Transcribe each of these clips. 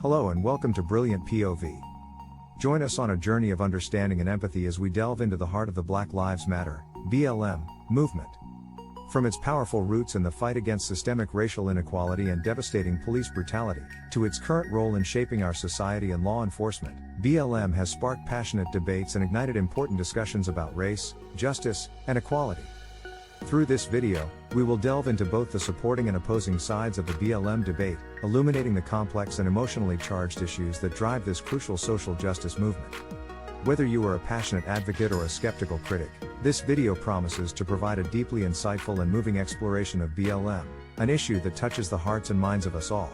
Hello and welcome to Brilliant POV. Join us on a journey of understanding and empathy as we delve into the heart of the Black Lives Matter (BLM) movement. From its powerful roots in the fight against systemic racial inequality and devastating police brutality, to its current role in shaping our society and law enforcement, BLM has sparked passionate debates and ignited important discussions about race, justice, and equality. Through this video, we will delve into both the supporting and opposing sides of the BLM debate, illuminating the complex and emotionally charged issues that drive this crucial social justice movement. Whether you are a passionate advocate or a skeptical critic, this video promises to provide a deeply insightful and moving exploration of BLM, an issue that touches the hearts and minds of us all.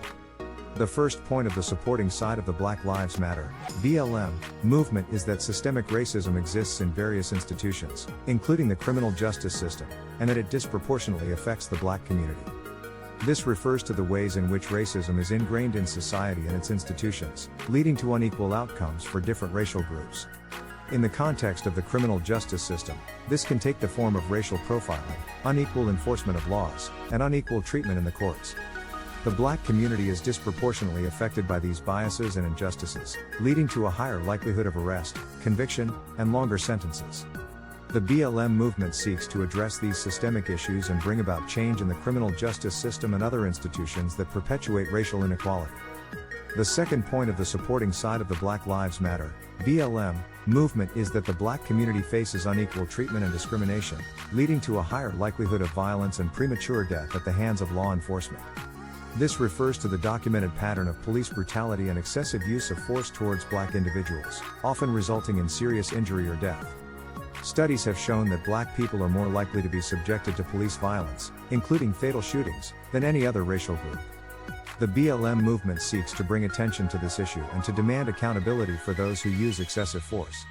The first point of the supporting side of the Black Lives Matter (BLM) movement is that systemic racism exists in various institutions, including the criminal justice system, and that it disproportionately affects the Black community. This refers to the ways in which racism is ingrained in society and its institutions, leading to unequal outcomes for different racial groups. In the context of the criminal justice system, this can take the form of racial profiling, unequal enforcement of laws, and unequal treatment in the courts. The Black community is disproportionately affected by these biases and injustices, leading to a higher likelihood of arrest, conviction, and longer sentences. The BLM movement seeks to address these systemic issues and bring about change in the criminal justice system and other institutions that perpetuate racial inequality. The second point of the supporting side of the Black Lives Matter (BLM) movement is that the Black community faces unequal treatment and discrimination, leading to a higher likelihood of violence and premature death at the hands of law enforcement. This refers to the documented pattern of police brutality and excessive use of force towards Black individuals, often resulting in serious injury or death. Studies have shown that Black people are more likely to be subjected to police violence, including fatal shootings, than any other racial group. The BLM movement seeks to bring attention to this issue and to demand accountability for those who use excessive force.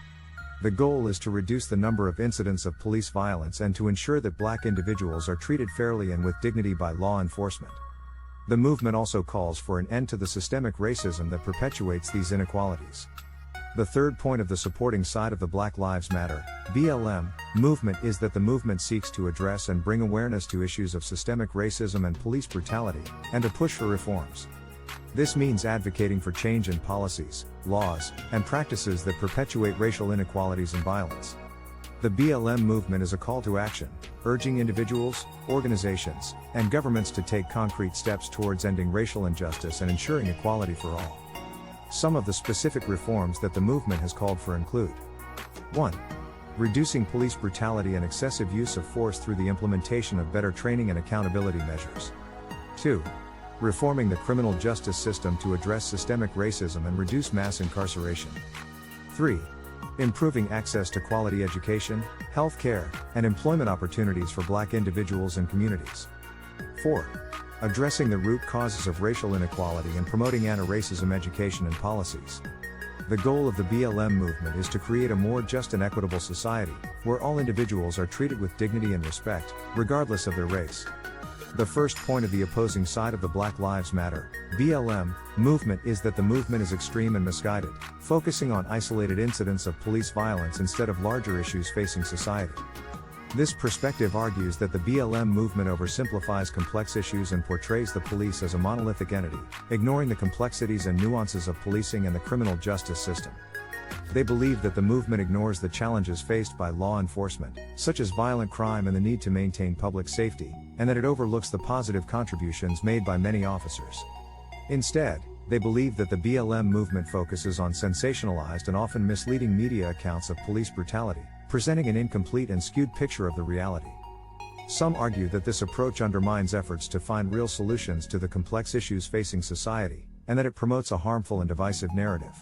The goal is to reduce the number of incidents of police violence and to ensure that Black individuals are treated fairly and with dignity by law enforcement. The movement also calls for an end to the systemic racism that perpetuates these inequalities. The third point of the supporting side of the Black Lives Matter (BLM) movement is that the movement seeks to address and bring awareness to issues of systemic racism and police brutality, and to push for reforms. This means advocating for change in policies, laws, and practices that perpetuate racial inequalities and violence. The BLM movement is a call to action, urging individuals, organizations, and governments to take concrete steps towards ending racial injustice and ensuring equality for all. Some of the specific reforms that the movement has called for include: 1. Reducing police brutality and excessive use of force through the implementation of better training and accountability measures. 2. Reforming the criminal justice system to address systemic racism and reduce mass incarceration. 3. Improving access to quality education, health care, and employment opportunities for Black individuals and communities. 4. Addressing the root causes of racial inequality and promoting anti-racism education and policies. The goal of the BLM movement is to create a more just and equitable society, where all individuals are treated with dignity and respect, regardless of their race. The first point of the opposing side of the Black Lives Matter (BLM) movement is that the movement is extreme and misguided, focusing on isolated incidents of police violence instead of larger issues facing society. This perspective argues that the BLM movement oversimplifies complex issues and portrays the police as a monolithic entity, ignoring the complexities and nuances of policing and the criminal justice system. They believe that the movement ignores the challenges faced by law enforcement, such as violent crime and the need to maintain public safety, and that it overlooks the positive contributions made by many officers. Instead, they believe that the BLM movement focuses on sensationalized and often misleading media accounts of police brutality, presenting an incomplete and skewed picture of the reality. Some argue that this approach undermines efforts to find real solutions to the complex issues facing society, and that it promotes a harmful and divisive narrative.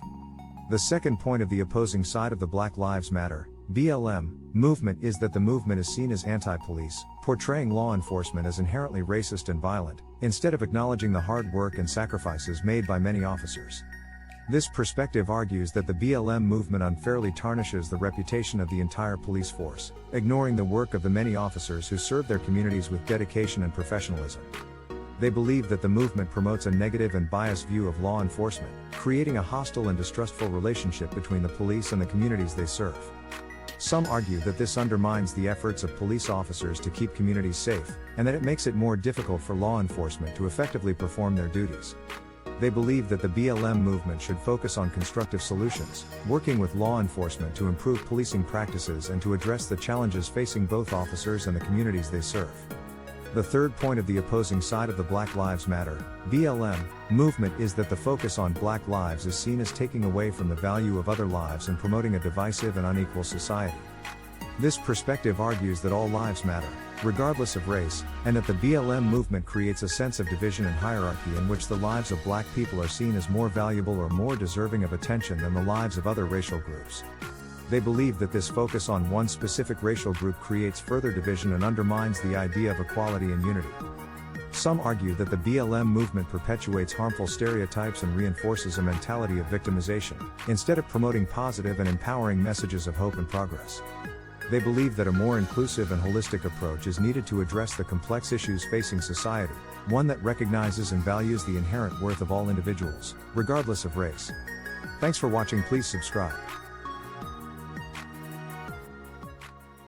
The second point of the opposing side of the Black Lives Matter (BLM) movement is that the movement is seen as anti-police, portraying law enforcement as inherently racist and violent, instead of acknowledging the hard work and sacrifices made by many officers. This perspective argues that the BLM movement unfairly tarnishes the reputation of the entire police force, ignoring the work of the many officers who serve their communities with dedication and professionalism. They believe that the movement promotes a negative and biased view of law enforcement, creating a hostile and distrustful relationship between the police and the communities they serve. Some argue that this undermines the efforts of police officers to keep communities safe, and that it makes it more difficult for law enforcement to effectively perform their duties. They believe that the BLM movement should focus on constructive solutions, working with law enforcement to improve policing practices and to address the challenges facing both officers and the communities they serve. The third point of the opposing side of the Black Lives Matter, BLM, movement is that the focus on Black lives is seen as taking away from the value of other lives and promoting a divisive and unequal society. This perspective argues that all lives matter, regardless of race, and that the BLM movement creates a sense of division and hierarchy in which the lives of Black people are seen as more valuable or more deserving of attention than the lives of other racial groups. They believe that this focus on one specific racial group creates further division and undermines the idea of equality and unity. Some argue that the BLM movement perpetuates harmful stereotypes and reinforces a mentality of victimization, instead of promoting positive and empowering messages of hope and progress. They believe that a more inclusive and holistic approach is needed to address the complex issues facing society, one that recognizes and values the inherent worth of all individuals, regardless of race. Thanks for watching. Please subscribe.